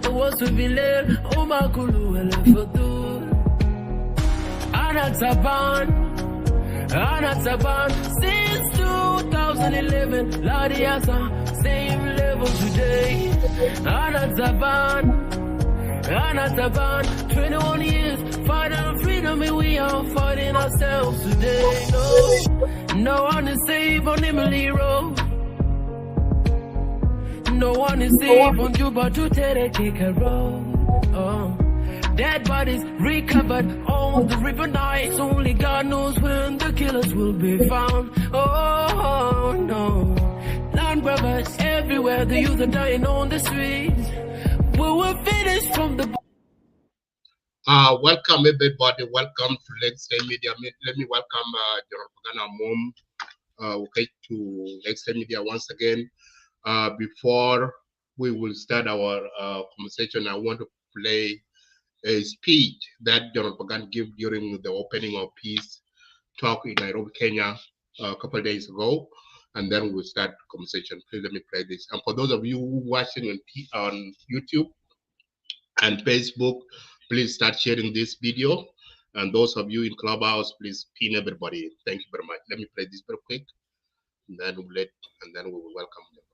وصف بالليل وما كله الفضول. أنا تعبان since 2011. لا رياسة same level today. أنا تعبان 21 years fighting freedom and we are fighting ourselves today. No one is safe on Emily Road. No one is safe on Juba to Terekeka Road. Dead bodies recovered on the river Nights. Only God knows when the killers will be found. Oh no, land grabbers everywhere. The youth are dying on the streets. We were finished from the. Welcome everybody. Welcome to Lexington Media. Let me welcome General Pagan Amum. Okay, to Lexington Media once again. Before we will start our conversation, I want to play a speech that General Pagan gave during the opening of peace talk in Nairobi-Kenya a couple of days ago, and then we'll start the conversation. Please let me play this. And for those of you watching on YouTube and Facebook, please start sharing this video. And those of you in Clubhouse, please pin everybody. Thank you very much. Let me play this very quick, and then we will welcome them.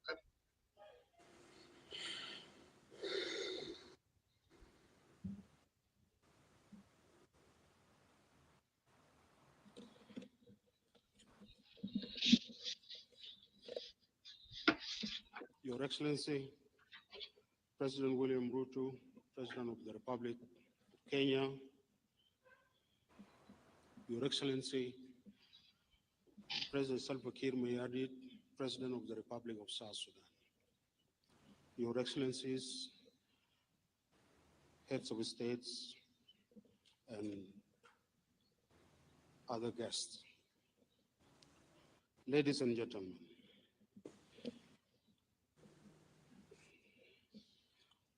Your Excellency, President William Ruto, President of the Republic of Kenya, Your Excellency, President Salva Kiir Mayardit, President of the Republic of South Sudan, Your Excellencies, heads of states, and other guests. Ladies and gentlemen,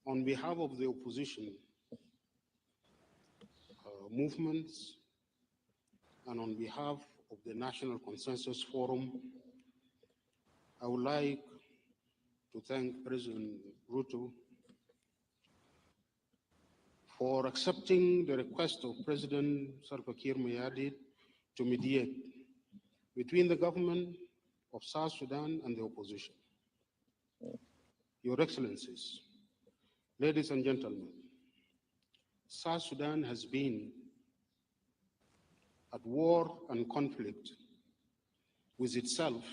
on behalf of the opposition movements and on behalf of the National Consensus Forum, I would like to thank President Ruto for accepting the request of President Salva Kiir Mayardit to mediate between the government of South Sudan and the opposition. Your Excellencies, ladies and gentlemen, South Sudan has been at war and conflict with itself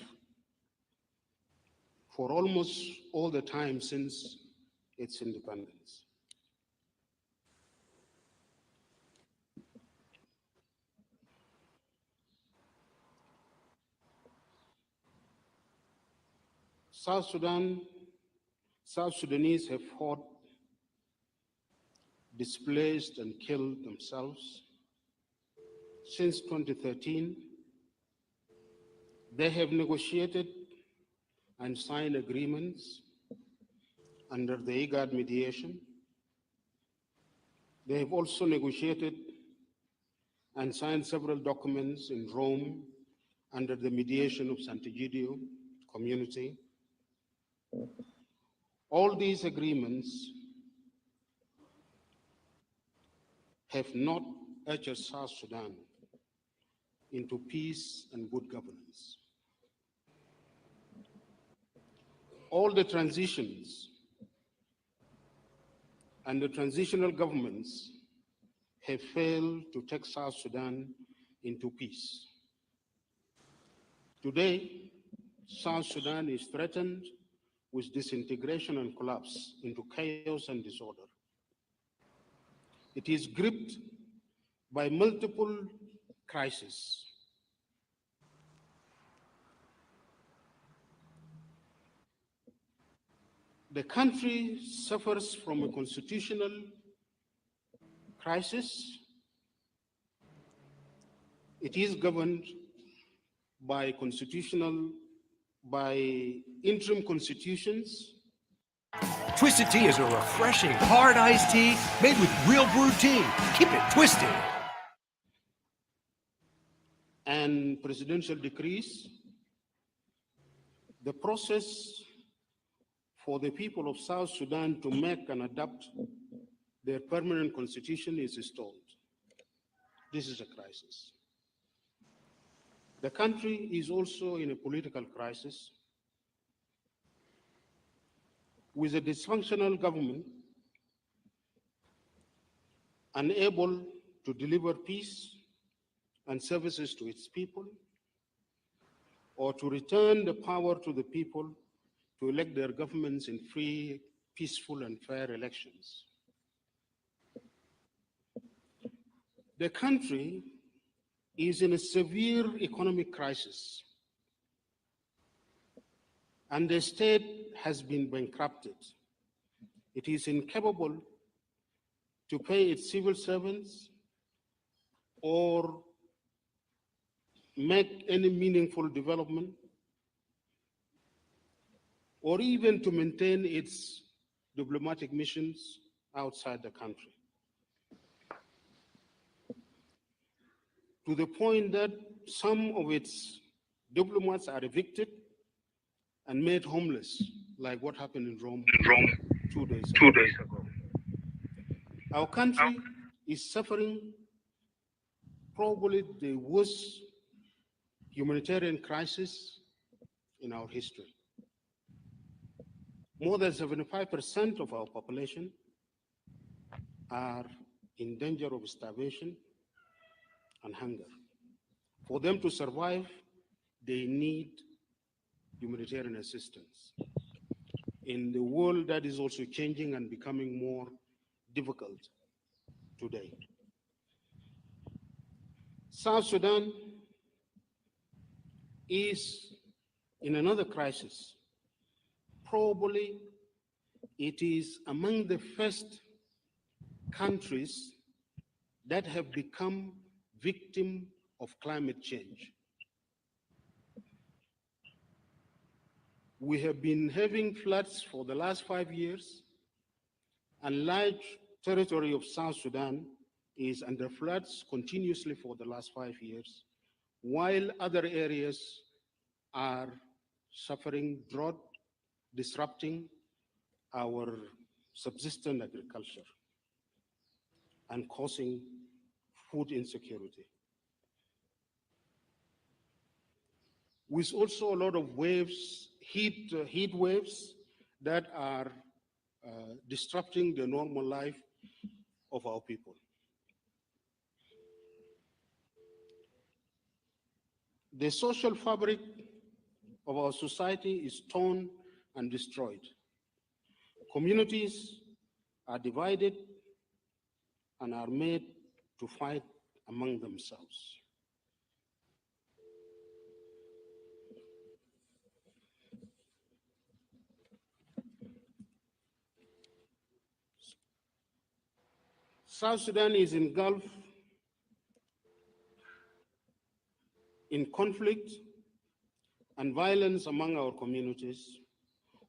for almost all the time since its independence. South Sudanese have fought, displaced and killed themselves. Since 2013, they have negotiated and signed agreements under the IGAD mediation. They have also negotiated and signed several documents in Rome under the mediation of Sant'Egidio community. All these agreements have not ushered South Sudan into peace and good governance. All the transitions and the transitional governments have failed to take South Sudan into peace. Today, South Sudan is threatened with disintegration and collapse into chaos and disorder. It is gripped by multiple crises. The country suffers from a constitutional crisis. It is governed by interim constitutions. Twisted Tea is a refreshing, hard iced tea made with real brewed tea. Keep it twisted. And presidential decrees. The process for the people of South Sudan to make and adopt their permanent constitution is stalled. This is a crisis. The country is also in a political crisis with a dysfunctional government unable to deliver peace and services to its people, or to return the power to the people to elect their governments in free, peaceful, and fair elections. The country is in a severe economic crisis, and the state has been bankrupted. It is incapable to pay its civil servants or make any meaningful development, or even to maintain its diplomatic missions outside the country. To the point that some of its diplomats are evicted and made homeless, like what happened in Rome 2 days ago. Our country is suffering probably the worst humanitarian crisis in our history. More than 75% of our population are in danger of starvation and hunger. For them to survive, they need humanitarian assistance in the world that is also changing and becoming more difficult today. South Sudan is in another crisis. Probably it is among the first countries that have become victim of climate change. We have been having floods for the last 5 years, and large territory of South Sudan is under floods continuously for the last 5 years, while other areas are suffering drought, disrupting our subsistence agriculture and causing food insecurity. With also a lot of waves, heat waves that are disrupting the normal life of our people. The social fabric of our society is torn and destroyed. Communities are divided and are made to fight among themselves. South Sudan is engulfed in conflict and violence among our communities.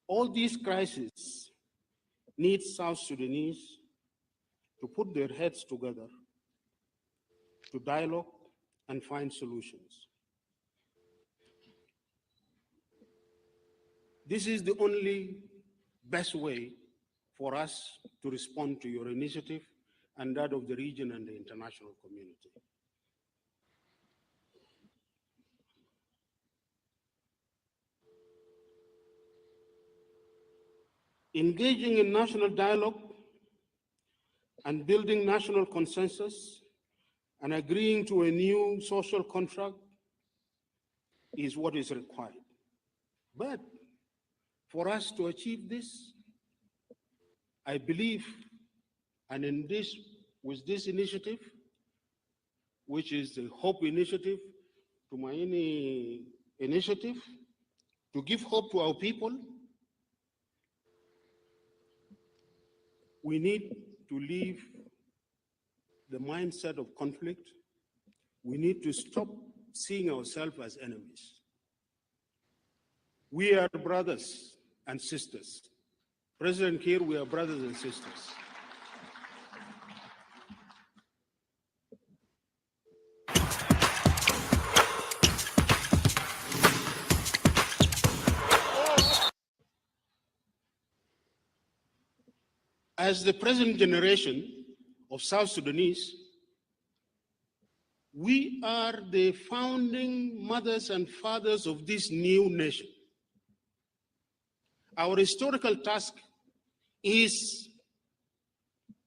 All these crises need South Sudanese to put their heads together, to dialogue and find solutions. This is the only best way for us to respond to your initiative and that of the region and the international community. Engaging in national dialogue and building national consensus and agreeing to a new social contract is what is required. But for us to achieve this, I believe, and in this, with this initiative, which is the Hope Initiative, Tumaini Initiative, to give hope to our people, we need to leave the mindset of conflict. We need to stop seeing ourselves as enemies. We are brothers and sisters. President Kiir, we are brothers and sisters. As the present generation of South Sudanese, we are the founding mothers and fathers of this new nation. Our historical task is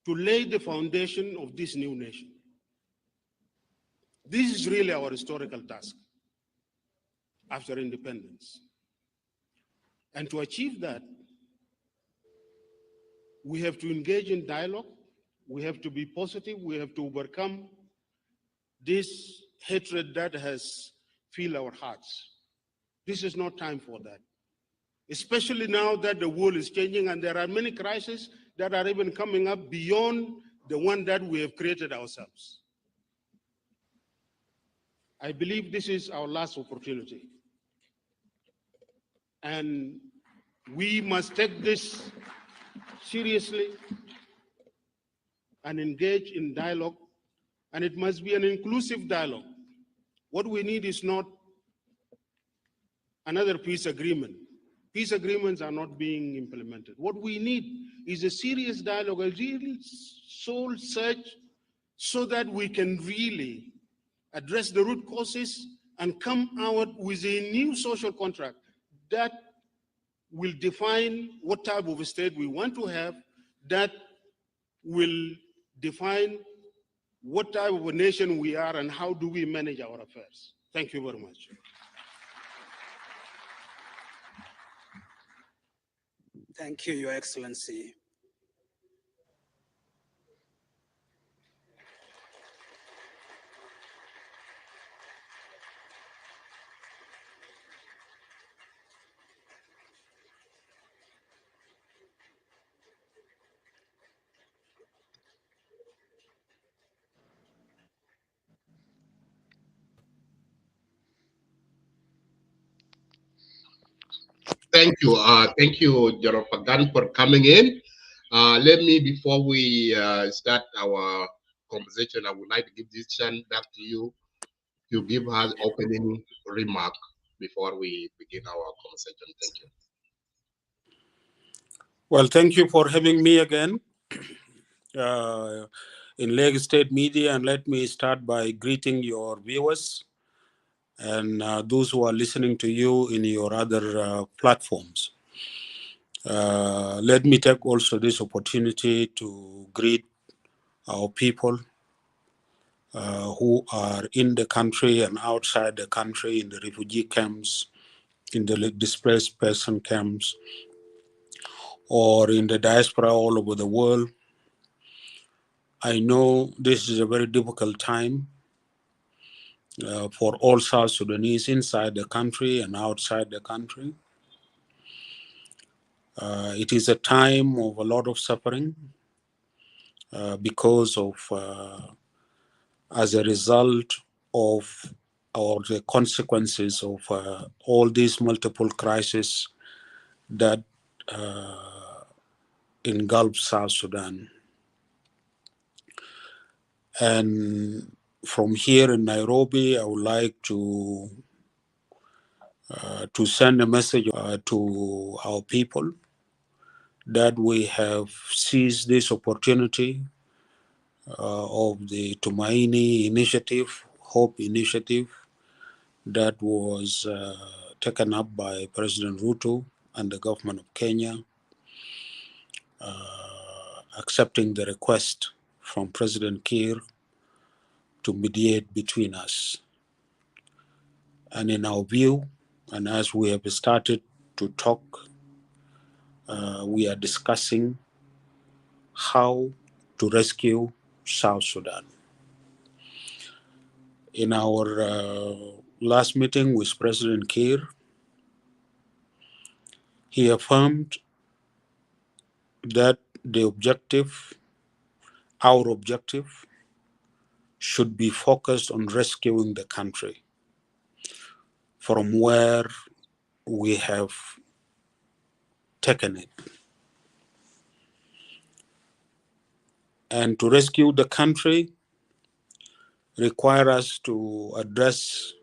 to lay the foundation of this new nation. This is really our historical task after independence. And to achieve that, we have to engage in dialogue, we have to be positive, we have to overcome this hatred that has filled our hearts. This is not time for that. Especially now that the world is changing and there are many crises that are even coming up beyond the one that we have created ourselves. I believe this is our last opportunity. And we must take this seriously and engage in dialogue, and it must be an inclusive dialogue. What we need is not another peace agreement. Peace agreements are not being implemented. What we need is a serious dialogue, a real soul search, so that we can really address the root causes and come out with a new social contract that will define what type of a state we want to have, that will define what type of a nation we are and how do we manage our affairs. Thank you very much. Thank you, Your Excellency. Thank you, General Pagan, for coming in. Let me, before we start our conversation, I would like to give this chance back to you to give us opening remark before we begin our conversation. Thank you. Well, thank you for having me again in Lagos State Media, and let me start by greeting your viewers and those who are listening to you in your other platforms. Let me take also this opportunity to greet our people who are in the country and outside the country, in the refugee camps, in the displaced person camps, or in the diaspora all over the world. I know this is a very difficult time for all South Sudanese inside the country and outside the country. It is a time of a lot of suffering because of, as a result of, or the consequences of all these multiple crises that engulf South Sudan. And from here in Nairobi, I would like to send a message to our people that we have seized this opportunity of the Tumaini initiative, Hope initiative, that was taken up by President Ruto and the government of Kenya, accepting the request from President Kiir to mediate between us. And in our view, and as we have started to talk, we are discussing how to rescue South Sudan. In our last meeting with President Kiir, he affirmed that the objective, our objective, should be focused on rescuing the country from where we have taken it. And to rescue the country require us to address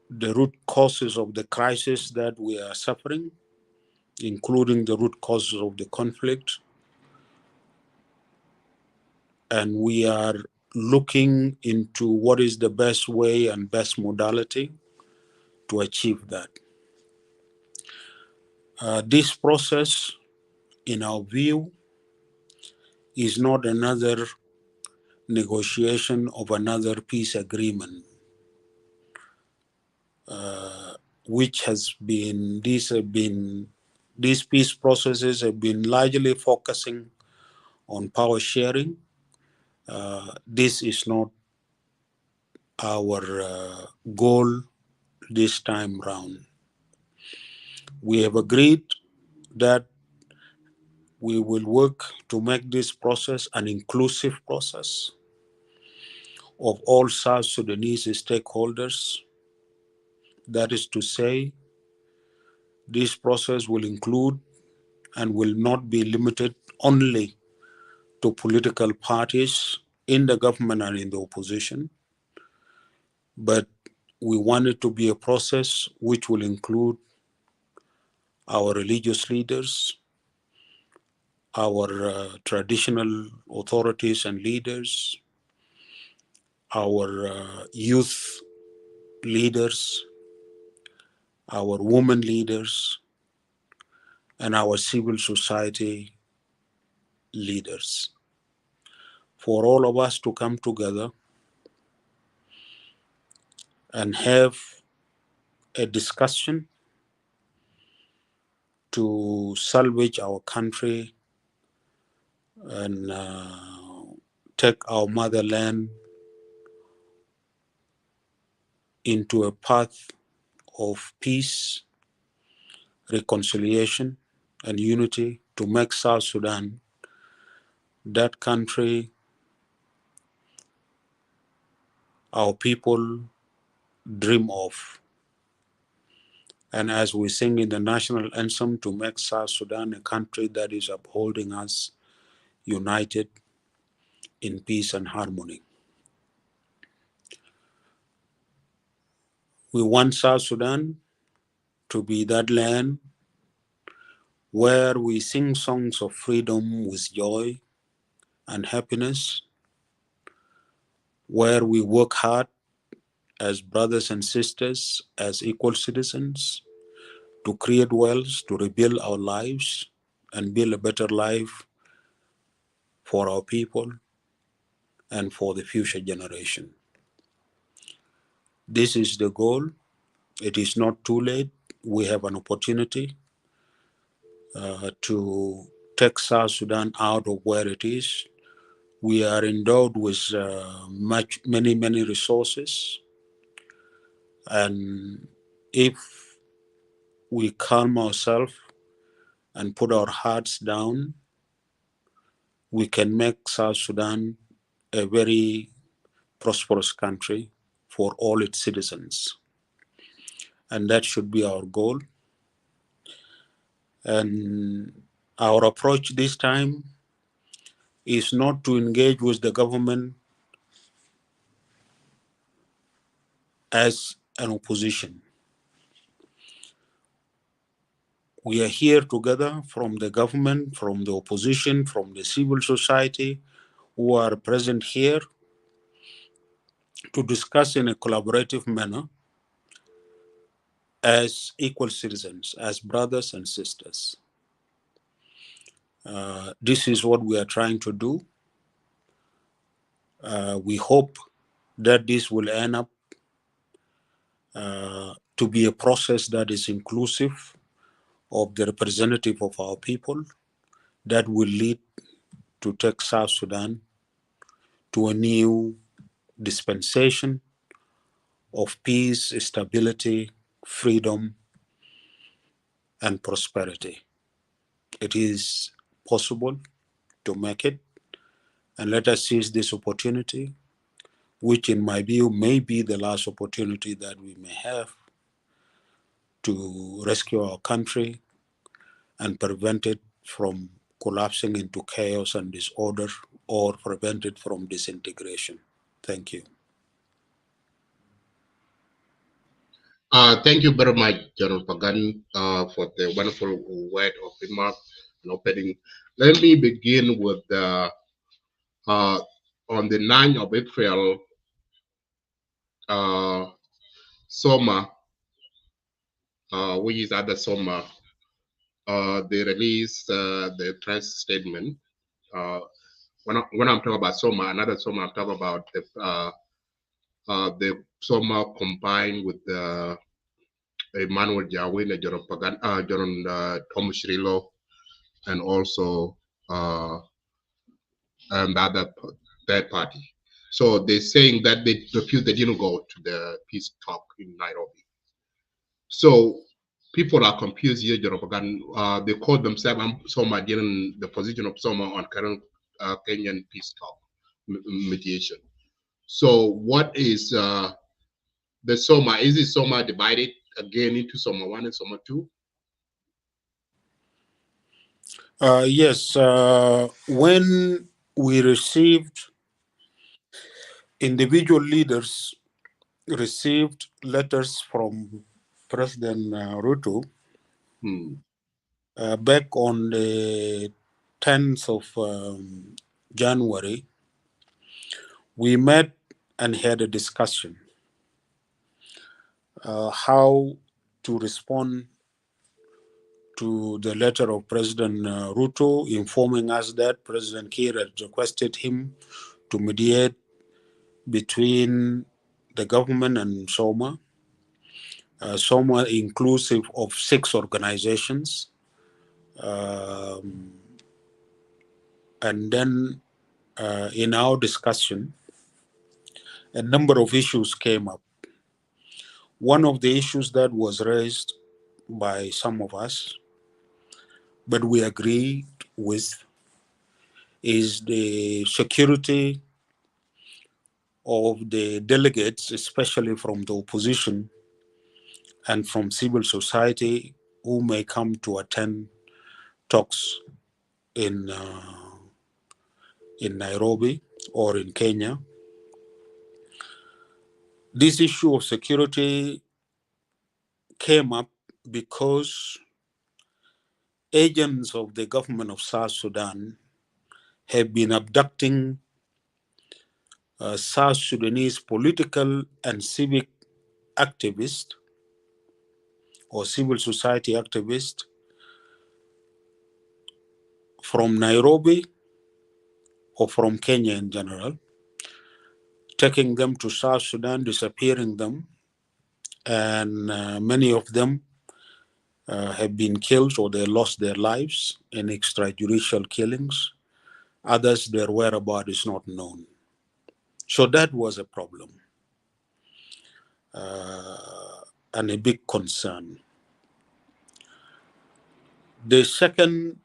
the root causes of the crisis that we are suffering, including the root causes of the conflict. And we are looking into what is the best way and best modality to achieve that. This process, in our view, is not another negotiation of another peace agreement, which has been, these peace processes have been largely focusing on power sharing. This is not our goal this time round. We have agreed that we will work to make this process an inclusive process of all South Sudanese stakeholders. That is to say, this process will include and will not be limited only to political parties in the government and in the opposition, but we want it to be a process which will include our religious leaders, our traditional authorities and leaders, our youth leaders, our women leaders, and our civil society leaders. For all of us to come together and have a discussion to salvage our country and take our motherland into a path of peace, reconciliation, and unity to make South Sudan that country our people dream of. And as we sing in the national anthem, to make South Sudan a country that is upholding us united in peace and harmony. We want South Sudan to be that land where we sing songs of freedom with joy and happiness, where we work hard as brothers and sisters, as equal citizens, to create wealth, to rebuild our lives, and build a better life for our people and for the future generation. This is the goal. It is not too late. We have an opportunity to take South Sudan out of where it is. We are endowed with many resources. And if we calm ourselves and put our hearts down, we can make South Sudan a very prosperous country for all its citizens. And that should be our goal. And our approach this time is not to engage with the government as an opposition. We are here together from the government, from the opposition, from the civil society who are present here to discuss in a collaborative manner as equal citizens, as brothers and sisters. This is what we are trying to do. We hope that this will end up to be a process that is inclusive of the representative of our people, that will lead to take South Sudan to a new dispensation of peace, stability, freedom, and prosperity. It is possible to make it, and let us seize this opportunity, which in my view may be the last opportunity that we may have to rescue our country and prevent it from collapsing into chaos and disorder, or prevent it from disintegration. Thank you. Thank you very much, General Pagan, for the wonderful word of remark and opening. Let me begin with on the 9th of April, SOMA, which is other SOMA, they released the press statement. When I'm talking about SOMA, another SOMA, I'm talking about the SOMA combined with the Emmanuel Jawin, John Pagan, John Thomas Rilo, and also and the other third party. So they're saying that they refused, they didn't go to the peace talk in Nairobi. So people are confused here, Joropagan. They call themselves Soma, the position of Soma on current Kenyan peace talk mediation. So what is the Soma? Is it Soma divided again into Soma 1 and Soma 2? Yes, when we received, individual leaders received letters from President Ruto back on the 10th of January, we met and had a discussion how to respond to the letter of President Ruto informing us that President Kiir had requested him to mediate between the government and SOMA. SOMA inclusive of 6 organizations. And then in our discussion, a number of issues came up. One of the issues that was raised by some of us, but we agreed with, is the security of the delegates, especially from the opposition and from civil society, who may come to attend talks in Nairobi or in Kenya. This issue of security came up because agents of the government of South Sudan have been abducting South Sudanese political and civic activists or civil society activists from Nairobi or from Kenya in general, taking them to South Sudan, disappearing them, and many of them have been killed or they lost their lives in extrajudicial killings. Others, their whereabouts is not known. So that was a problem and a big concern. The second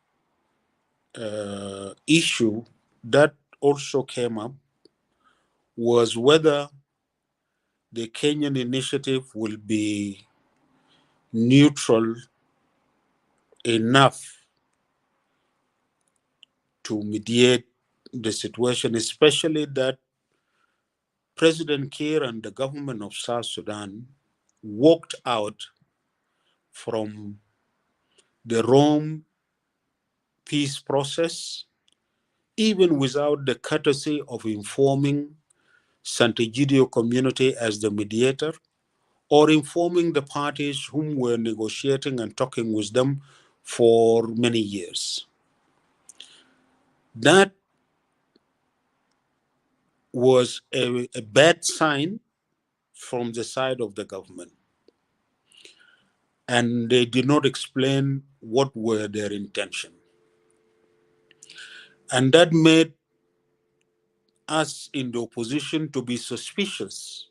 issue that also came up was whether the Kenyan initiative will be neutral enough to mediate the situation, especially that President Kiir and the government of South Sudan walked out from the Rome peace process, even without the courtesy of informing Sant'Egidio community as the mediator, or informing the parties whom were negotiating and talking with them for many years. That was a bad sign from the side of the government. And they did not explain what were their intention. And that made us in the opposition to be suspicious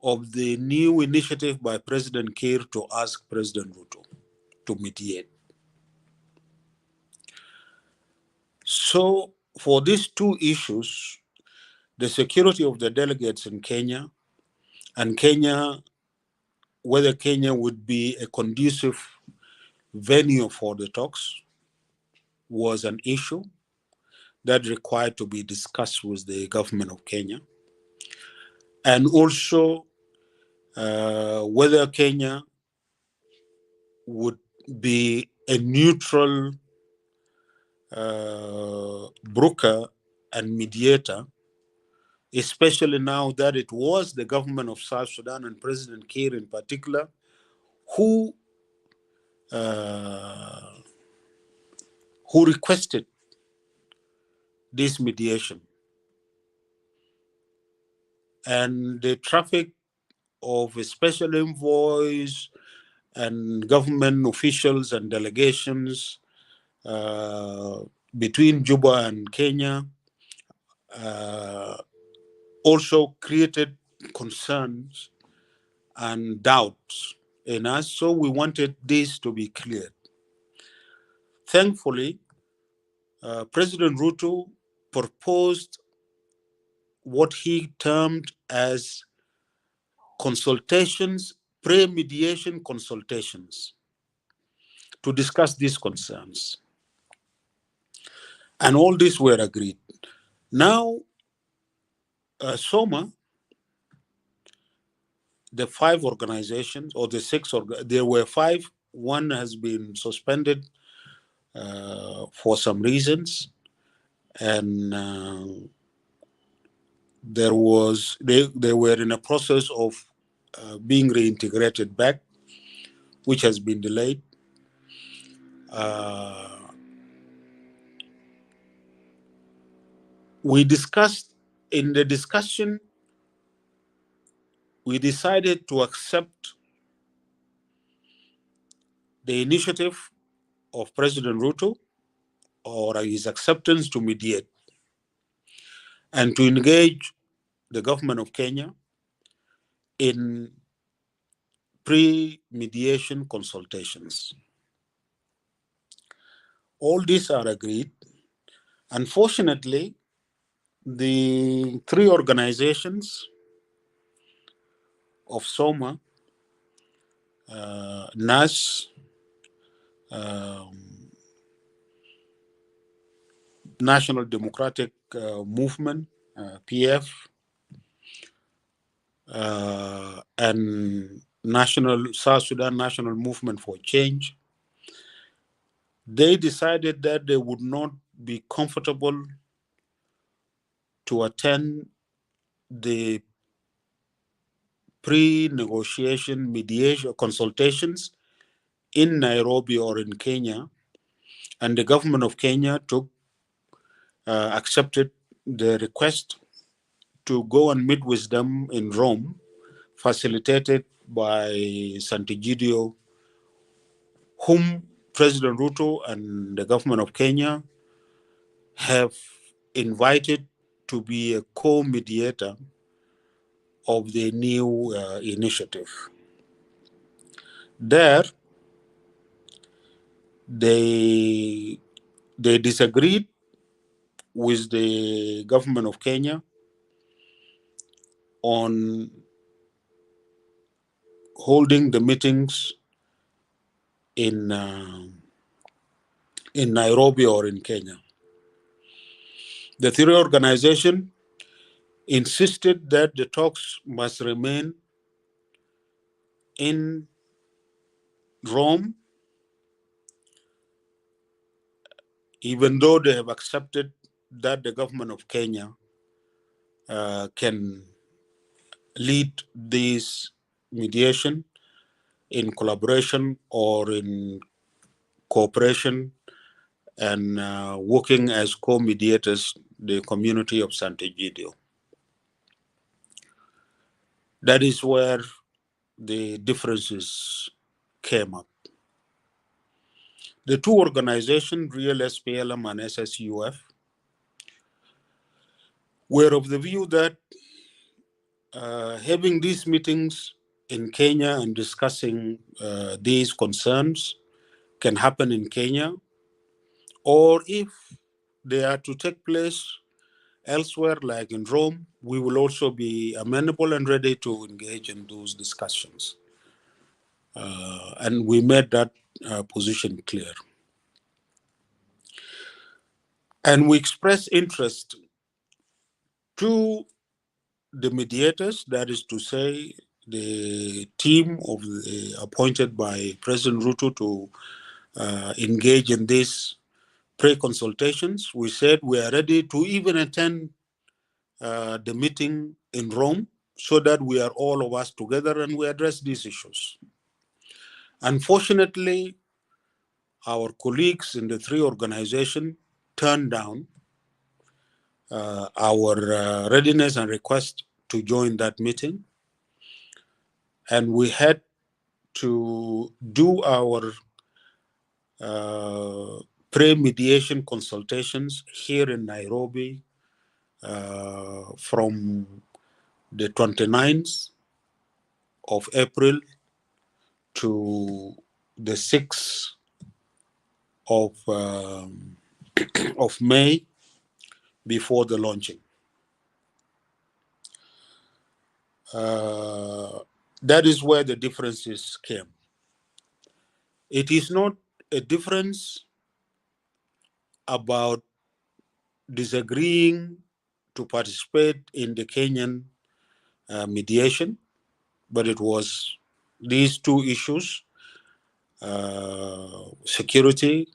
of the new initiative by President Kiir to ask President Ruto to mediate. So for these two issues, the security of the delegates in Kenya, and Kenya, whether Kenya would be a conducive venue for the talks, was an issue that required to be discussed with the government of Kenya. And also whether Kenya would be a neutral broker and mediator, especially now that it was the government of South Sudan and President Kiir in particular who requested this mediation. And the traffic of special envoys and government officials and delegations between Juba and Kenya also created concerns and doubts in us, so we wanted this to be cleared. Thankfully, President Ruto proposed what he termed as consultations, pre-mediation consultations, to discuss these concerns. And all these were agreed. Now, SOMA, the 5 organizations, or the 6, there were 5. One has been suspended for some reasons. And they were in a process of being reintegrated back, which has been delayed. We discussed, in the discussion, we decided to accept the initiative of President Ruto, or his acceptance to mediate, and to engage the government of Kenya in pre-mediation consultations. All these are agreed. Unfortunately, the 3 organizations of SOMA, NAS, National Democratic Movement, PF, and South Sudan National Movement for Change, they decided that they would not be comfortable to attend the pre-negotiation mediation consultations in Nairobi or in Kenya, and the government of Kenya accepted the request to go and meet with them in Rome, facilitated by Sant'Egidio, whom President Ruto and the government of Kenya have invited to be a co-mediator of the new initiative. There, they disagreed with the government of Kenya on holding the meetings in Nairobi or in Kenya. The 3 organizations insisted that the talks must remain in Rome, even though they have accepted that the government of Kenya can lead this mediation in collaboration or in cooperation and working as co-mediators, the community of Sant'Egidio. That is where the differences came up. The 2 organizations, Real SPLM and SSUF, were of the view that having these meetings in Kenya and discussing these concerns can happen in Kenya, or if they are to take place elsewhere, like in Rome, we will also be amenable and ready to engage in those discussions. And we made that position clear. And we expressed interest to the mediators, that is to say, the team appointed by President Ruto to engage in these pre-consultations. We said we are ready to even attend the meeting in Rome so that we are all of us together and we address these issues. Unfortunately, our colleagues in the three organizations turned down our readiness and request to join that meeting. And we had to do our pre-mediation consultations here in Nairobi from the 29th of April to the 6th of May before the launching. That is where the differences came. It is not a difference about disagreeing to participate in the Kenyan mediation, but it was these two issues, security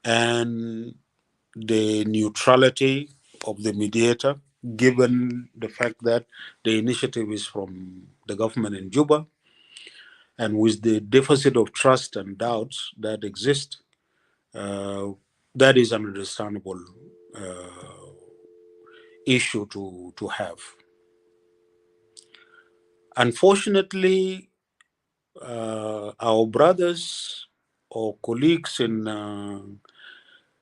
and the neutrality of the mediator, given the fact that the initiative is from the government in Juba, and with the deficit of trust and doubts that exist, that is an understandable issue to have. Unfortunately, our brothers or colleagues in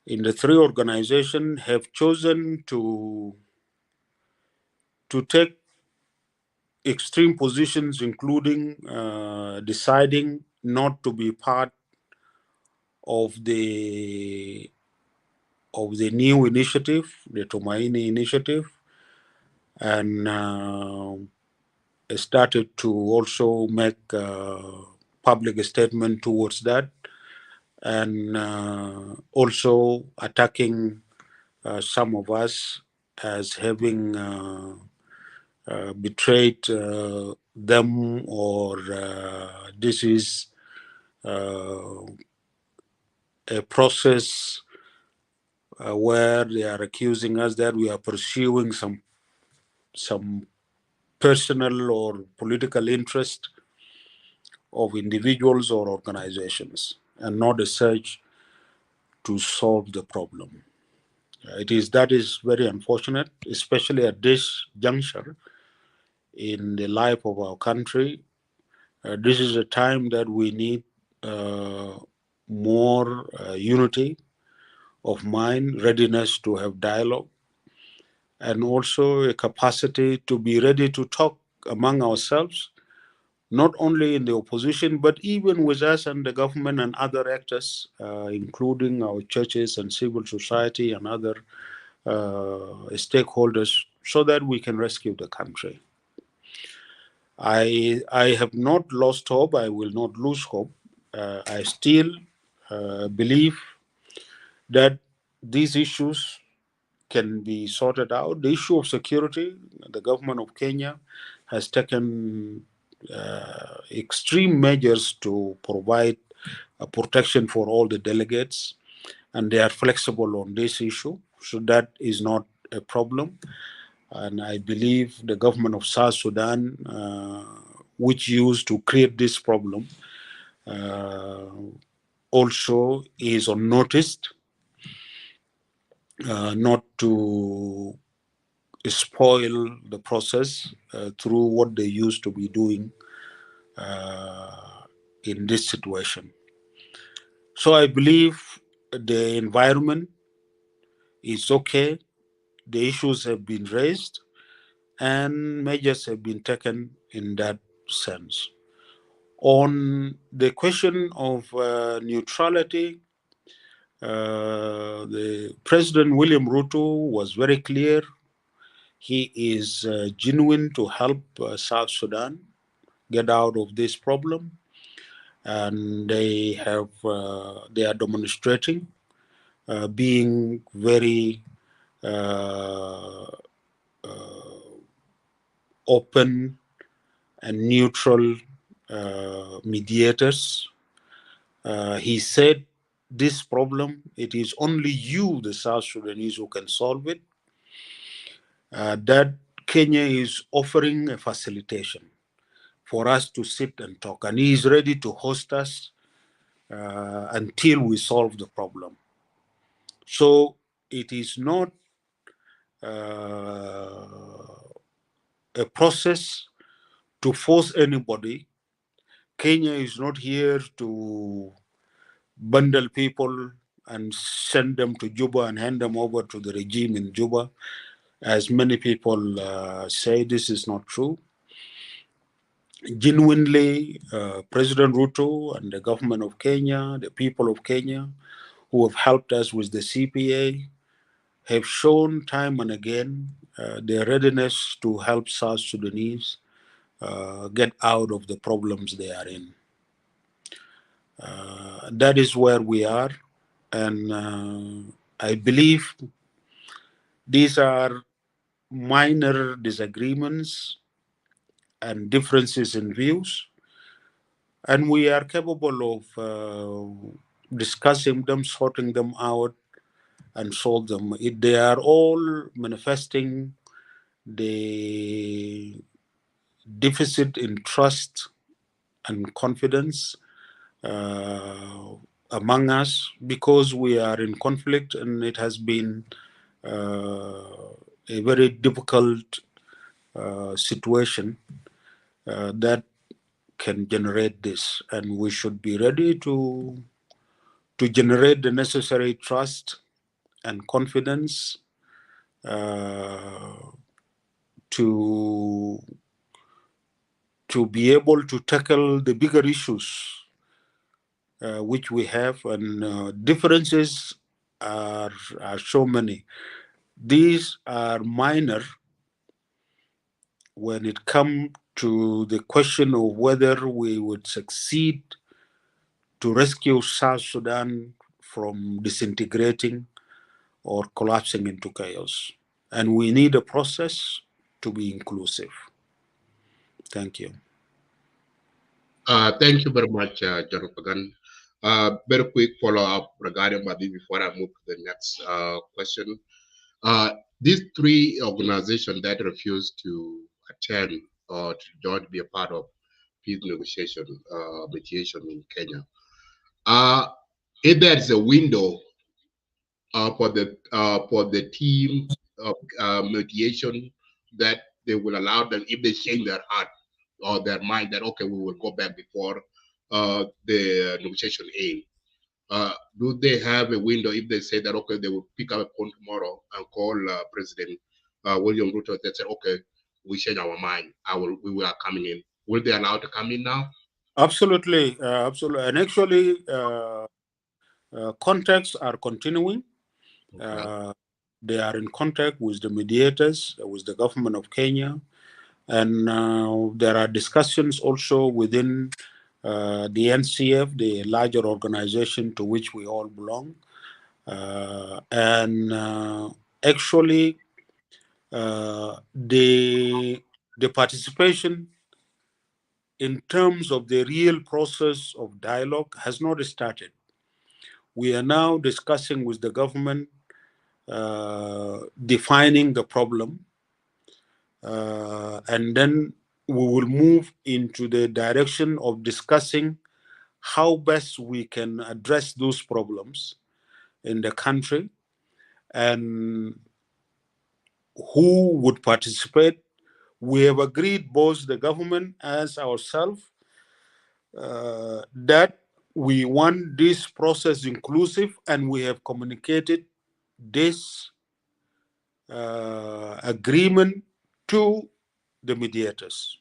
the three organizations have chosen to take extreme positions, including deciding not to be part of the new initiative, the Tumaini initiative, and started to also make public statement towards that, and also attacking some of us as having betrayed them, or this is a process where they are accusing us that we are pursuing some personal or political interest of individuals or organizations, and not a search to solve the problem. That is very unfortunate, especially at this juncture in the life of our country. This is a time that we need more unity of mind, readiness to have dialogue, and also a capacity to be ready to talk among ourselves, not only in the opposition, but even with us and the government and other actors, including our churches and civil society and other stakeholders, so that we can rescue the country. I have not lost hope. I will not lose hope. I still believe that these issues can be sorted out. The issue of security, the government of Kenya has taken extreme measures to provide protection for all the delegates, and they are flexible on this issue, so that is not a problem. And I believe the government of South Sudan, which used to create this problem, also is on notice not to spoil the process through what they used to be doing in this situation. So I believe the environment is okay, the issues have been raised, and measures have been taken in that sense. On the question of neutrality, the President William Ruto was very clear. He is genuine to help South Sudan get out of this problem, and they are demonstrating being very open and neutral mediators. He said, this problem, it is only you, the South Sudanese, who can solve it. That Kenya is offering a facilitation for us to sit and talk, and he is ready to host us until we solve the problem. So it is not a process to force anybody. Kenya is not here to bundle people and send them to Juba and hand them over to the regime in Juba. As many people say, this is not true. Genuinely, President Ruto and the government of Kenya, the people of Kenya who have helped us with the CPA, have shown time and again their readiness to help South Sudanese get out of the problems they are in. That is where we are, and I believe these are minor disagreements and differences in views, and we are capable of discussing them, sorting them out, and solve them. They are all manifesting the deficit in trust and confidence among us, because we are in conflict, and it has been a very difficult situation that can generate this, and we should be ready to generate the necessary trust and confidence to be able to tackle the bigger issues which we have, and differences are so many. These are minor when it comes to the question of whether we would succeed to rescue South Sudan from disintegrating or collapsing into chaos. And we need a process to be inclusive. Thank you. Thank you very much, General Pagan. Very quick follow-up regarding this before I move to the next question. These three organizations that refuse to attend or to join, be a part of peace negotiation, mediation in Kenya, if there is a window for the team of mediation that they will allow them, if they change their heart or their mind that, okay, we will go back before the negotiation ends. Do they have a window if they say that, okay, they will pick up a phone tomorrow and call President William Ruto that said, okay, we change our mind, we are coming in. Will they allow to come in now? Absolutely, absolutely. And actually, contacts are continuing. Okay. They are in contact with the mediators, with the government of Kenya, and there are discussions also within the NCF, the larger organization to which we all belong. Actually, the participation in terms of the real process of dialogue has not started. We are now discussing with the government, defining the problem, and then we will move into the direction of discussing how best we can address those problems in the country and who would participate. We have agreed, both the government as ourselves, that we want this process inclusive, and we have communicated this agreement to the mediators.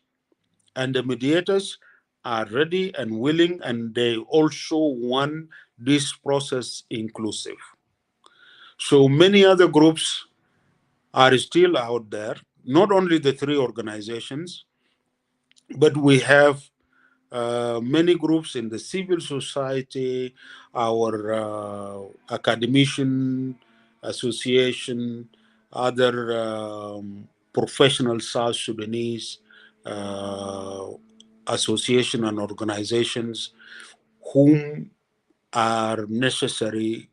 And the mediators are ready and willing, and they also want this process inclusive. So many other groups are still out there, not only the three organizations, but we have many groups in the civil society, our academician association, other professional South Sudanese, association and organizations whom are necessary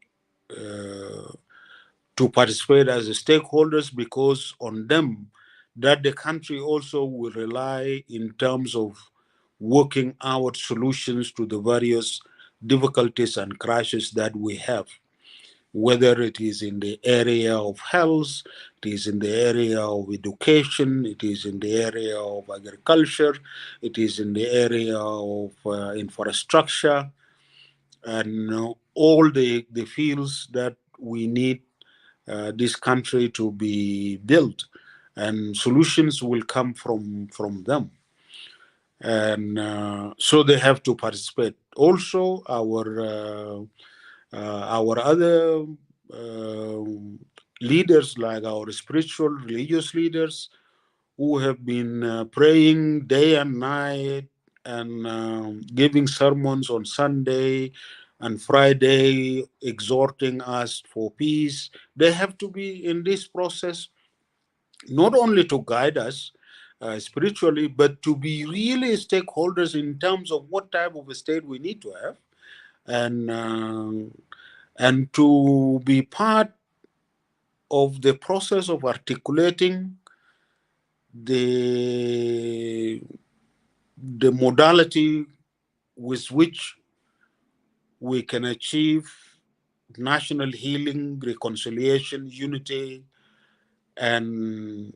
to participate as stakeholders, because on them that the country also will rely in terms of working out solutions to the various difficulties and crises that we have, whether it is in the area of health, it is in the area of education, it is in the area of agriculture, it is in the area of infrastructure, and all the fields that we need this country to be built, and solutions will come from them. And so they have to participate. Also, our other leaders, like our spiritual, religious leaders, who have been praying day and night and giving sermons on Sunday and Friday, exhorting us for peace. They have to be in this process, not only to guide us spiritually, but to be really stakeholders in terms of what type of a state we need to have, and to be part of the process of articulating the modality with which we can achieve national healing, reconciliation, unity, and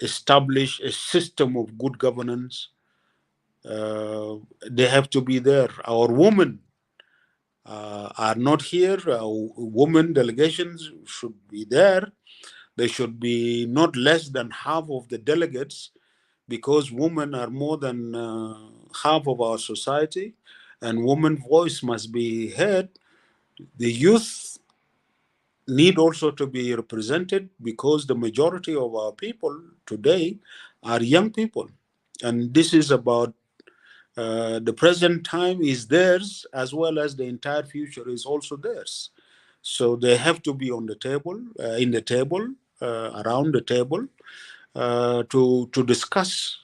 establish a system of good governance. They have to be there. Our women are not here. Our women delegations should be there. They should be not less than half of the delegates, because women are more than half of our society, and women's voice must be heard. The youth need also to be represented, because the majority of our people today are young people, and this is about the present time is theirs, as well as the entire future is also theirs. So they have to be on the table, in the table, around the table, to discuss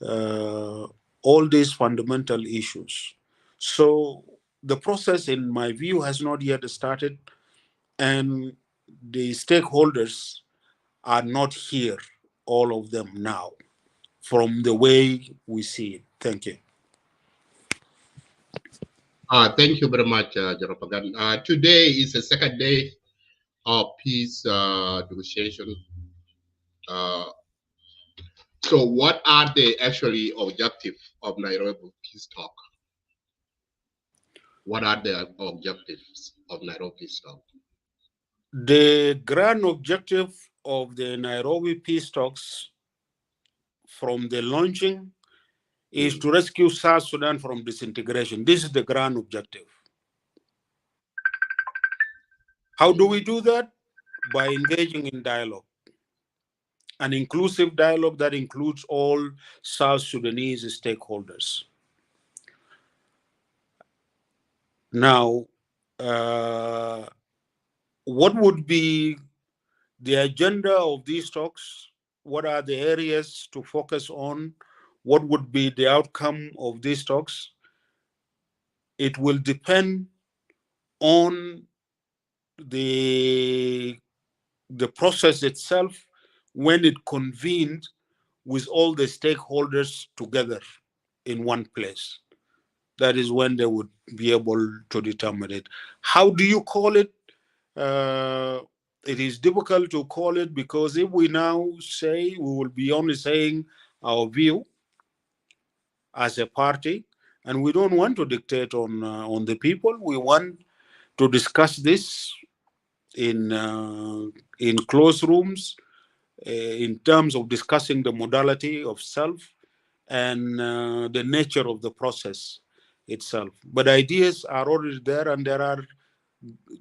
all these fundamental issues. So the process, in my view, has not yet started, and the stakeholders are not here, all of them now, from the way we see it. Thank you. Thank you very much, General Pagan. Today is the second day of peace negotiation. So what are the actually objectives of Nairobi peace talk? What are the objectives of Nairobi peace talk? The grand objective of the Nairobi peace talks from the launching is to rescue South Sudan from disintegration. This is the grand objective. How do we do that? By engaging in dialogue, an inclusive dialogue that includes all South Sudanese stakeholders. Now, what would be the agenda of these talks? What are the areas to focus on? What would be the outcome of these talks? It will depend on the process itself, when it convened with all the stakeholders together in one place. That is when they would be able to determine it. How do you call it? It is difficult to call it, because if we now say, we will be only saying our view as a party, and we don't want to dictate on the people. We want to discuss this in closed rooms, in terms of discussing the modality of self and the nature of the process itself. But ideas are already there, and there are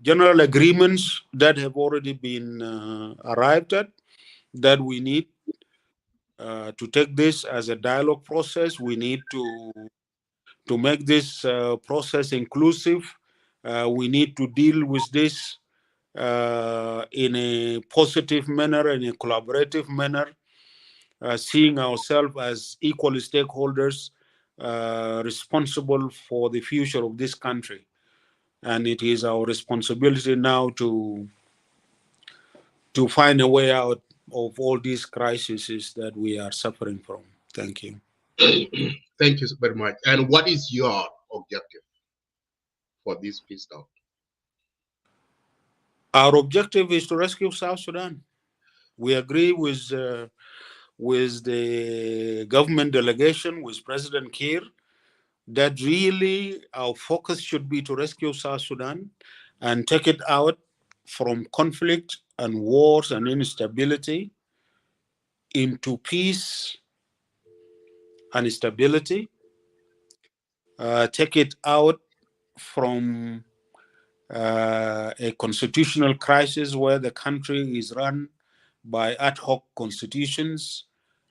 general agreements that have already been arrived at, that we need to take this as a dialogue process. We need to make this process inclusive. We need to deal with this in a positive manner, in a collaborative manner. seeing ourselves as equal stakeholders responsible for the future of this country. And it is our responsibility now to find a way out of all these crises that we are suffering from. Thank you. Thank you very much. And what is your objective for this peace talk? Our objective is to rescue South Sudan. We agree with the government delegation, with President Kiir, that really our focus should be to rescue South Sudan and take it out from conflict and wars and instability into peace and stability. Take it out from a constitutional crisis where the country is run by ad hoc constitutions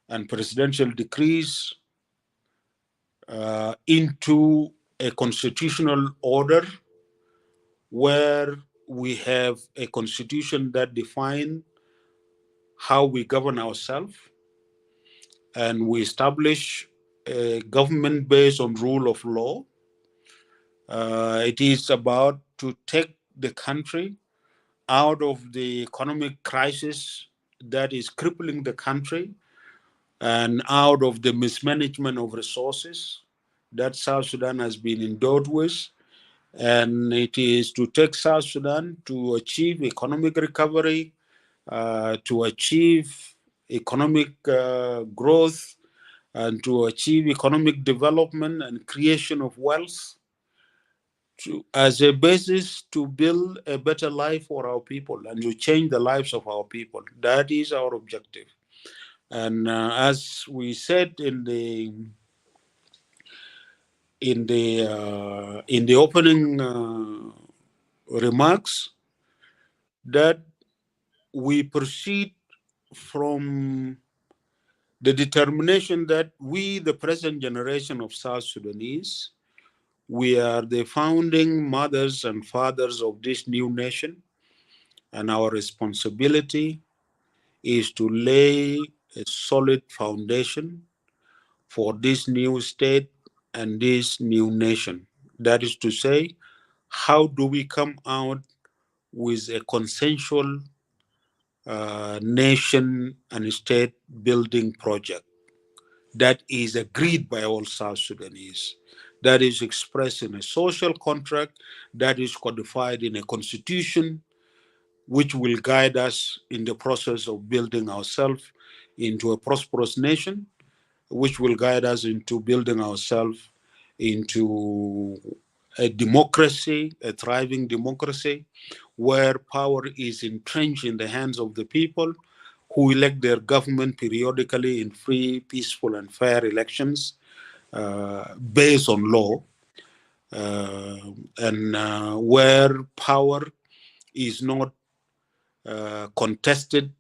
and presidential decrees into a constitutional order where we have a constitution that defines how we govern ourselves, and we establish a government based on rule of law. It is about to take the country out of the economic crisis that is crippling the country and out of the mismanagement of resources that South Sudan has been endowed with. And it is to take South Sudan to achieve economic recovery, to achieve economic growth, and to achieve economic development and creation of wealth as a basis to build a better life for our people and to change the lives of our people. That is our objective. And as we said in the opening remarks, that we proceed from the determination that we, the present generation of South Sudanese, we are the founding mothers and fathers of this new nation, and our responsibility is to lay a solid foundation for this new state and this new nation. That is to say, how do we come out with a consensual nation and state building project that is agreed by all South Sudanese, that is expressed in a social contract, that is codified in a constitution, which will guide us in the process of building ourselves into a prosperous nation, which will guide us into building ourselves into a democracy, a thriving democracy, where power is entrenched in the hands of the people who elect their government periodically in free, peaceful, and fair elections based on law, and where power is not contested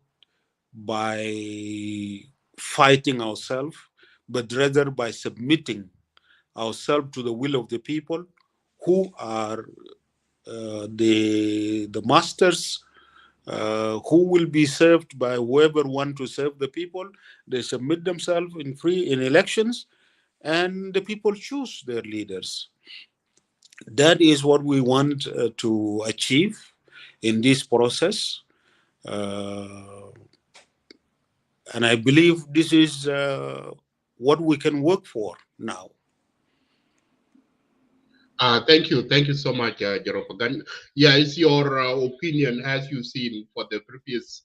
by fighting ourselves, but rather by submitting ourselves to the will of the people, who are the masters who will be served by whoever want to serve the people. They submit themselves in elections, and the people choose their leaders. That is what we want to achieve in this process. And I believe this is what we can work for now. Thank you so much, General Pagan. Yeah, it's your opinion, as you've seen for the previous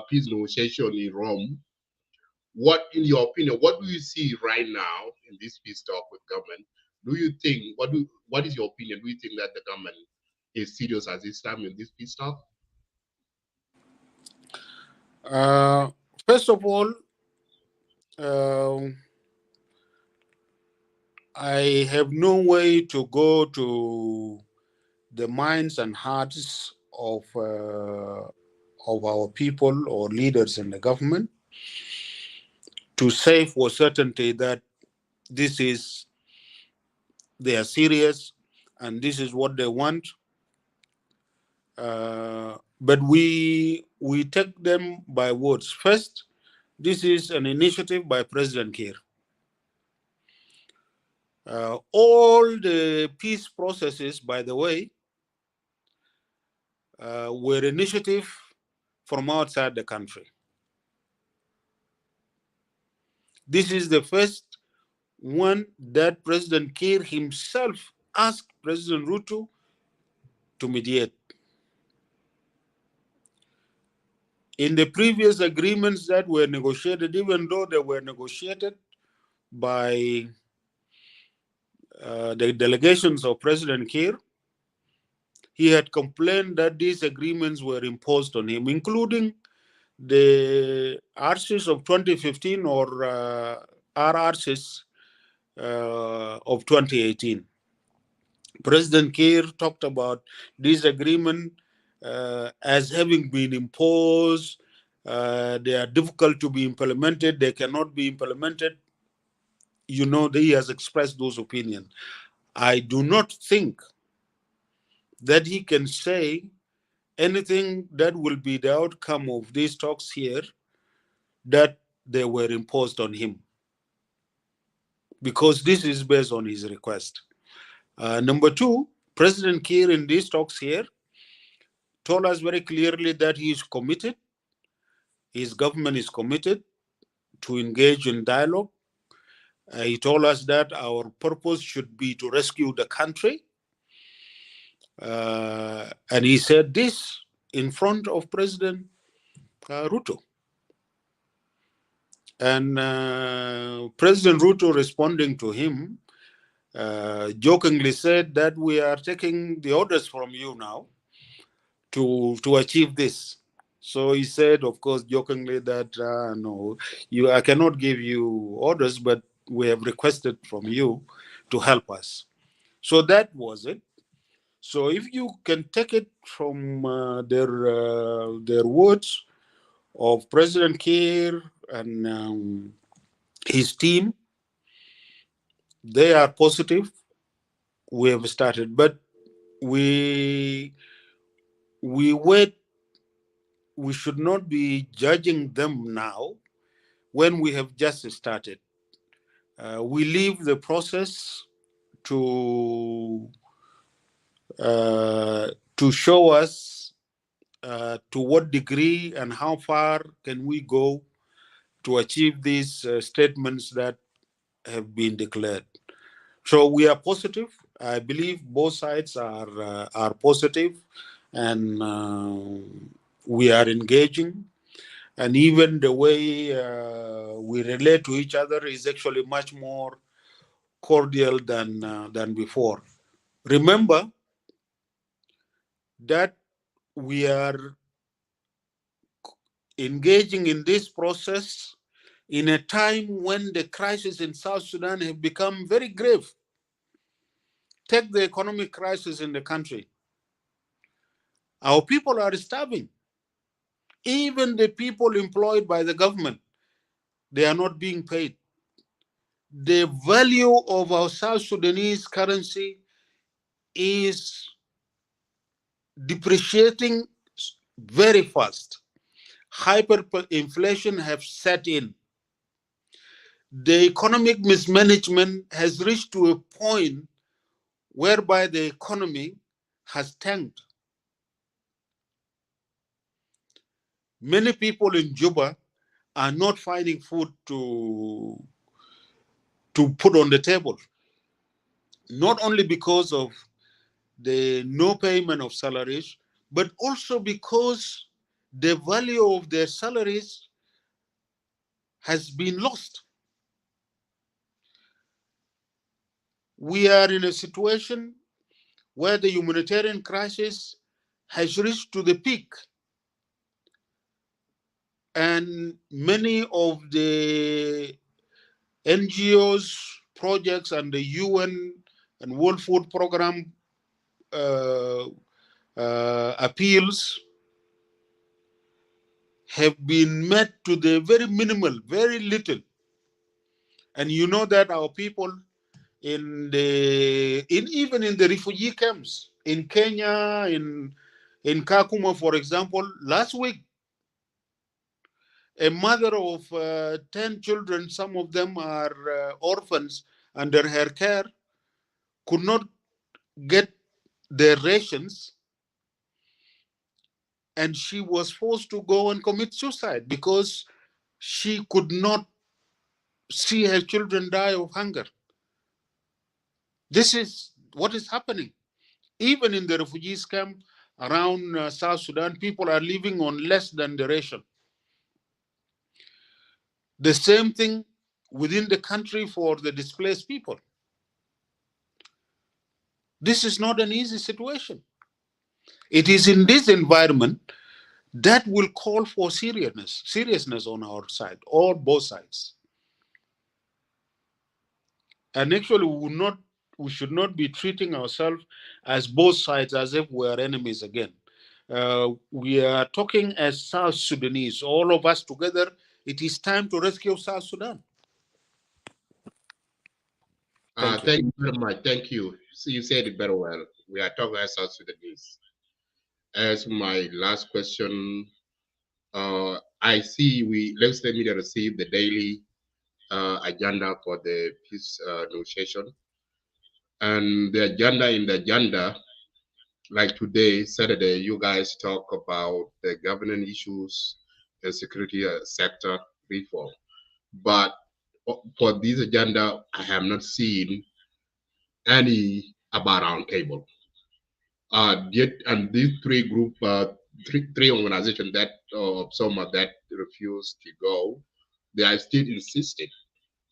peace negotiation in Rome. What, in your opinion, what do you see right now in this peace talk with government? Do you think, what is your opinion? Do you think that the government is serious at this time in this peace talk? First of all, I have no way to go to the minds and hearts of our people or leaders in the government to say for certainty that they are serious and this is what they want. But we take them by words. First, This is an initiative by President Kiir. All the peace processes, by the way, were initiative from outside the country. This is the first one that President Kiir himself asked President Ruto to mediate. In the previous agreements that were negotiated, even though they were negotiated by the delegations of President Kiir, he had complained that these agreements were imposed on him, including the RCs of 2015 or RRCs of 2018. President Kiir talked about this agreement as having been imposed. They are difficult to be implemented. They cannot be implemented. You know, he has expressed those opinions. I do not think that he can say anything that will be the outcome of these talks here that they were imposed on him, because this is based on his request. Number two, President Kiir in these talks here told us very clearly that he is committed, his government is committed to engage in dialogue. He told us that our purpose should be to rescue the country. And he said this in front of President Ruto. And President Ruto, responding to him, jokingly said that we are taking the orders from you now to achieve this. So he said, of course, jokingly that no, I cannot give you orders, but we have requested from you to help us. So that was it. So if you can take it from their words of President Kiir and his team, they are positive. We have started, but we wait. We should not be judging them now when we have just started. We leave the process to show us to what degree and how far can we go to achieve these statements that have been declared. So we are positive. I believe both sides are positive, and we are engaging. And even the way we relate to each other is actually much more cordial than before. Remember that we are engaging in this process in a time when the crisis in South Sudan have become very grave. Take the economic crisis in the country. Our people are starving. Even the people employed by the government, they are not being paid. The value of our South Sudanese currency is depreciating very fast. Hyperinflation have set in. The economic mismanagement has reached to a point whereby the economy has tanked. Many people in Juba are not finding food to put on the table, not only because of the no payment of salaries, but also because the value of their salaries has been lost. We are in a situation where the humanitarian crisis has reached to the peak. And many of the NGOs, projects, and the UN and World Food Program appeals have been met to the very minimal, very little. And you know that our people even in the refugee camps in Kenya, in Kakuma, for example, last week, A mother of 10 children, some of them are orphans, under her care, could not get their rations, and she was forced to go and commit suicide because she could not see her children die of hunger. This is what is happening. Even in the refugees camp around South Sudan, people are living on less than the ration. The same thing within the country for the displaced people. This is not an easy situation. It is in this environment that will call for seriousness on our side, or both sides. And actually, we should not be treating ourselves as both sides as if we are enemies again. We are talking as South Sudanese, all of us together. It is time to rescue South Sudan. Thank you very much. Thank you. So you said it very well. We are talking as South Sudanese. As my last question, I see Legislative Media received the daily agenda for the peace negotiation. And the agenda, like today, Saturday, you guys talk about the governance issues, the security sector reform. But for this agenda, I have not seen any about roundtable. Yet, and these three group, three organizations that some of that refused to go, they are still insisting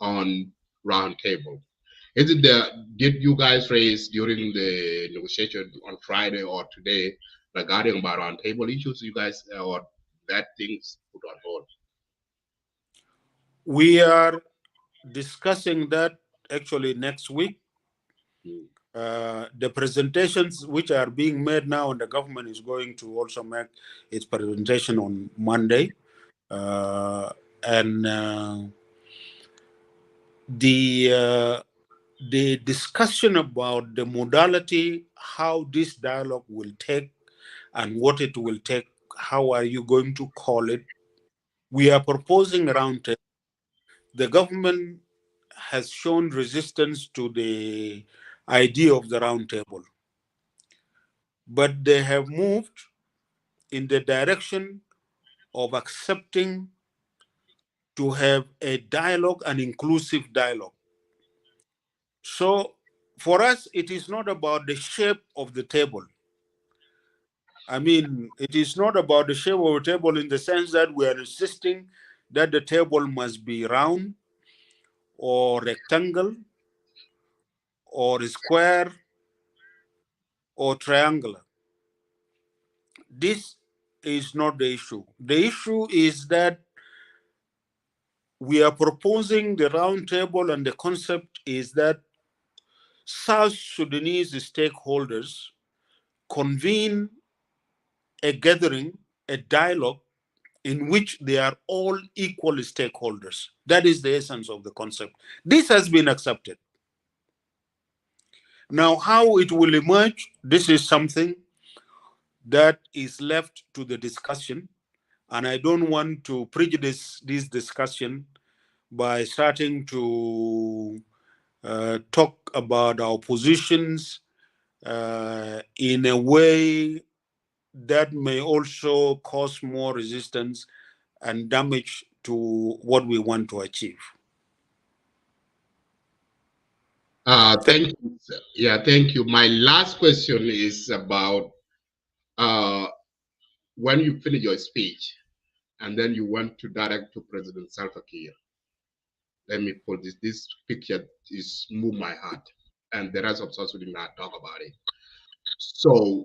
on roundtable. Is it did you guys raise during the negotiation on Friday or today regarding about roundtable issues? You guys or that things put on hold? We are discussing that actually next week. The presentations which are being made now, and the government is going to also make its presentation on Monday. And the discussion about the modality, how this dialogue will take and what it will take, how are you going to call it? We are proposing a roundtable. The government has shown resistance to the idea of the roundtable, but they have moved in the direction of accepting to have a dialogue, an inclusive dialogue. So for us, it is not about the shape of the table. I mean, it is not about the shape of the table in the sense that we are insisting that the table must be round or rectangle or square or triangular. This is not the issue. The issue is that we are proposing the round table, and the concept is that South Sudanese stakeholders convene a gathering, a dialogue in which they are all equal stakeholders. That is the essence of the concept. This has been accepted. Now, how it will emerge, this is something that is left to the discussion. And I don't want to prejudice this discussion by starting to talk about our positions in a way that may also cause more resistance and damage to what we want to achieve. Thank you. Sir. Yeah, thank you. My last question is about when you finish your speech and then you went to direct to President Salva Kiir. Let me put this. This picture is moved my heart, and the rest of South Sudan not talk about it. So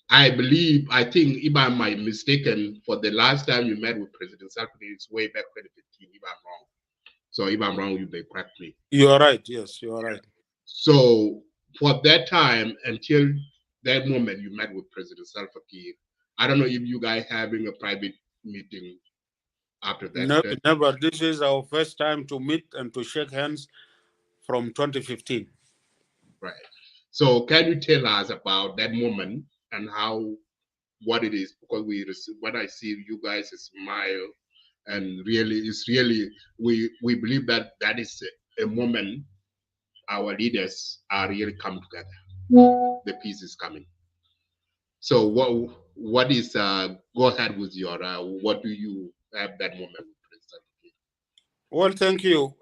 I think, if I'm mistaken, for the last time you met with President Salva Kiir, it's way back 2015, if I'm wrong. So if I'm wrong, you may correct me. You are right. Yes, you are right. So for that time, until that moment you met with President Salva Kiir, I don't know if you guys having a private meeting after that. No, never. This is our first time to meet and to shake hands from 2015. Right. So can you tell us about that moment and what it is? Because when I see you guys smile And really, it's really, we believe that that is a moment our leaders are really come together. The peace is coming. So what is go ahead with your what do you have that moment, President? Well, thank you.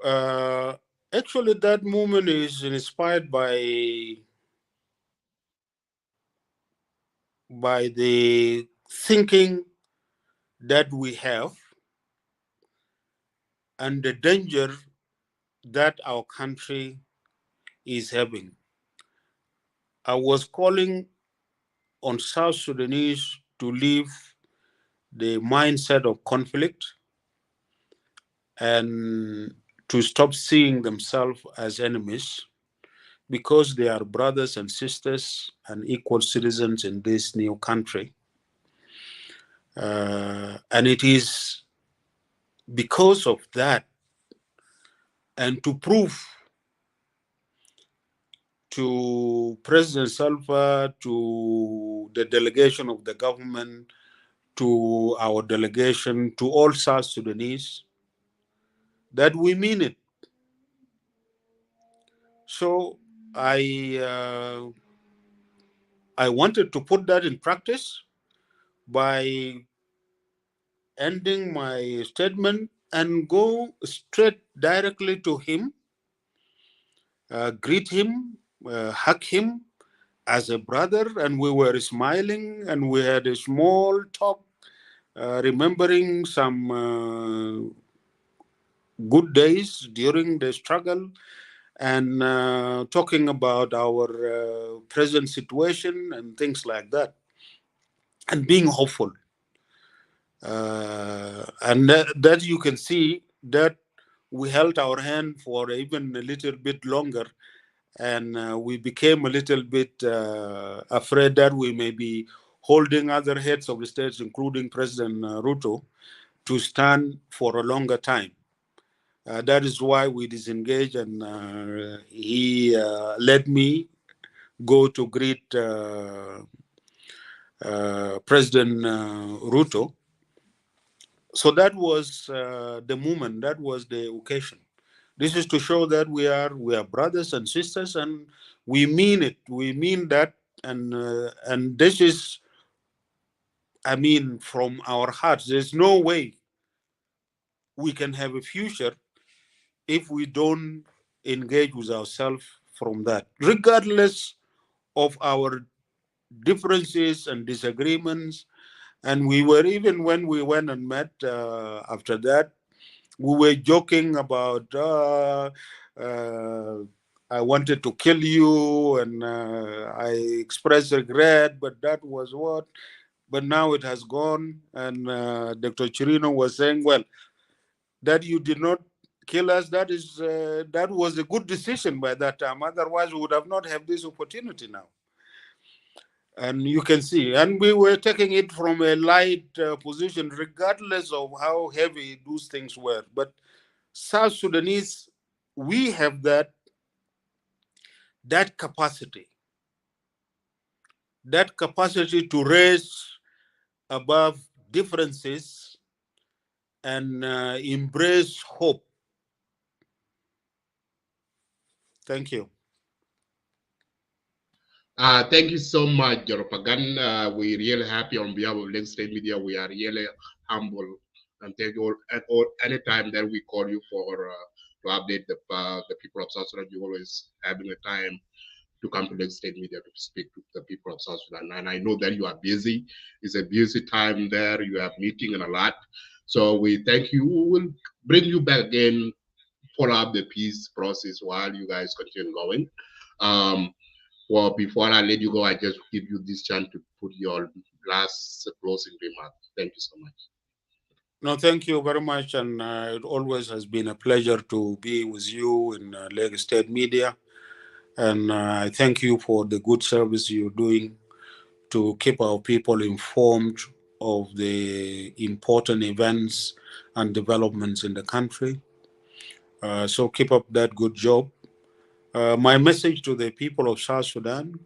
Actually, that movement is inspired by the thinking that we have and the danger that our country is having. I was calling on South Sudanese to leave the mindset of conflict and to stop seeing themselves as enemies because they are brothers and sisters and equal citizens in this new country. And it is because of that, and to prove to President Salva, to the delegation of the government, to our delegation, to all South Sudanese, that we mean it. So I wanted to put that in practice by ending my statement and go straight directly to him, greet him, hug him as a brother, and we were smiling and we had a small talk, remembering some good days during the struggle and talking about our present situation and things like that, and being hopeful. And that you can see that we held our hand for even a little bit longer, and we became a little bit afraid that we may be holding other heads of the states, including President Ruto, to stand for a longer time. That is why we disengaged, and he let me go to greet President Ruto. So that was the moment, that was the occasion. This is to show that we are brothers and sisters, and we mean it. We mean that, and this is, I mean, from our hearts. There's no way we can have a future if we don't engage with ourselves from that, regardless of our differences and disagreements. And we were, even when we went and met after that, we were joking about I wanted to kill you, and I expressed regret, but that was what. But now it has gone, and Dr. Chirino was saying, well, that you did not kill us, that was a good decision by that time. Otherwise, we would have not have this opportunity now. And you can see, and we were taking it from a light position, regardless of how heavy those things were. But South Sudanese, we have that capacity to raise above differences and embrace hope. Thank you. Thank you so much, Pagan. We're really happy on behalf of Lake State Media. We are really humble, and thank you all anytime that we call you for to update the people of South Sudan. You always having a time to come to Lake State Media to speak to the people of South Sudan. And I know that you are busy. It's a busy time there. You have meeting and a lot. So we thank you. We will bring you back again, follow up the peace process while you guys continue going. Well, before I let you go, I just give you this chance to put your last closing remark. Thank you so much. No, thank you very much. And it always has been a pleasure to be with you in Lagos State Media. And I thank you for the good service you're doing to keep our people informed of the important events and developments in the country. So keep up that good job. My message to the people of South Sudan: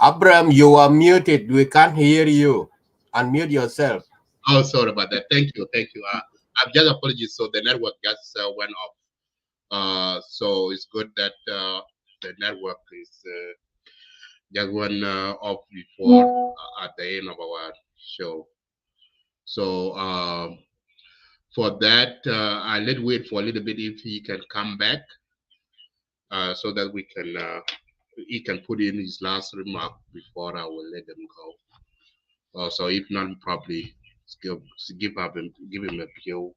Abraham, you are muted. We can't hear you. Unmute yourself. Oh, sorry about that. Thank you. I'm just apologies. So the network just went off. So it's good that the network is just went off before at the end of our show. So for that, let's wait for a little bit if he can come back, so that we can he can put in his last remark before I will let him go. So if not, probably give him a few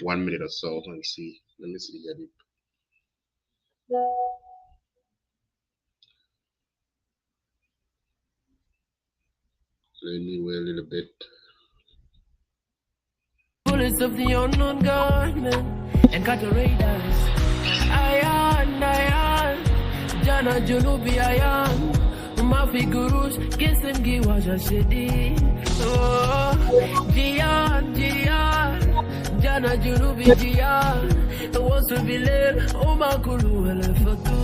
1 minute or so and see. Let me see here. Let me wait a little bit. Bullets of the unknown gunmen and cattle raiders. Ayan, Jana Junubi Ayan, Mafi Gurus, Kisim Giwaja City. Oh, Gian, Jana Junubi Gian, the was to be led, Omakulu Elefatu.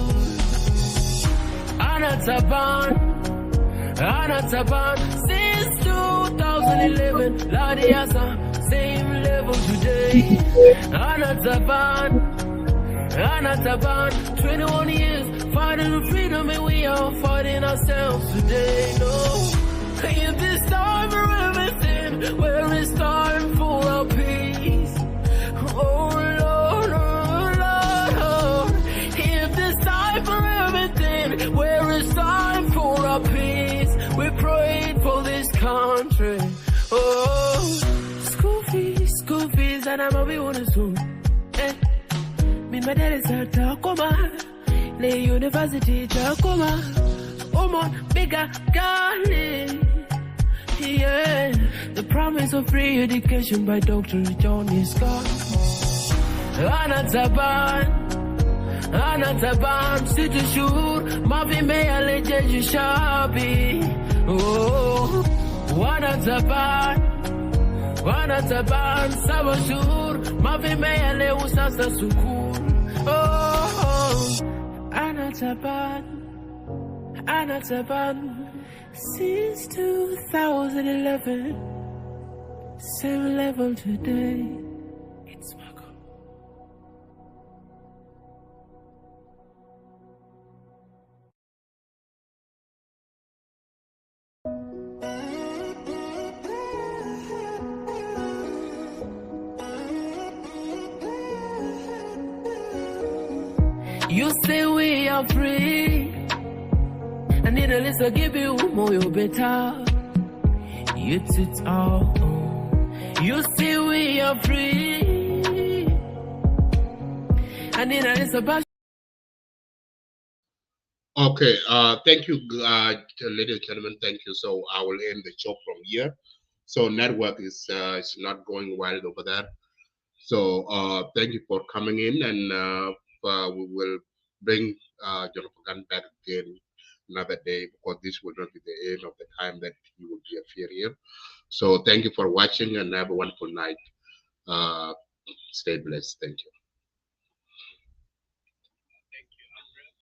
Anataban, since 2011, Ladiasa, same level today. Anataban, 21 years, fighting for freedom, and we are fighting ourselves today. No, if this time for everything, where is time for our peace? Oh Lord, if this time for everything, where is time for our peace? We prayed for this country. Oh, school fees, and I'm a bit on soon. Me my dad is at Tacoma, the university Tacoma. On bigger garden. Yeah, the promise of free education by Dr. John is gone. Anataban, City Shur, Mavi Mea Lejeju Shabi. Oh, Wanataban, Sabashur, Mavi Mea Le Usasa Sukur. Oh, Anataban, since 2011, same level today. It's my God. You say we are free. I need a list to give you more, you better. It's all. You say we are free. I need a list about. Okay, thank you, ladies and gentlemen. Thank you. So I will end the show from here. So network is not going well over there. So thank you for coming in, and we will bring John Pagan back again another day, because this will not be the end of the time that he will be appear here. So thank you for watching, and have a wonderful night. Stay blessed. Thank you.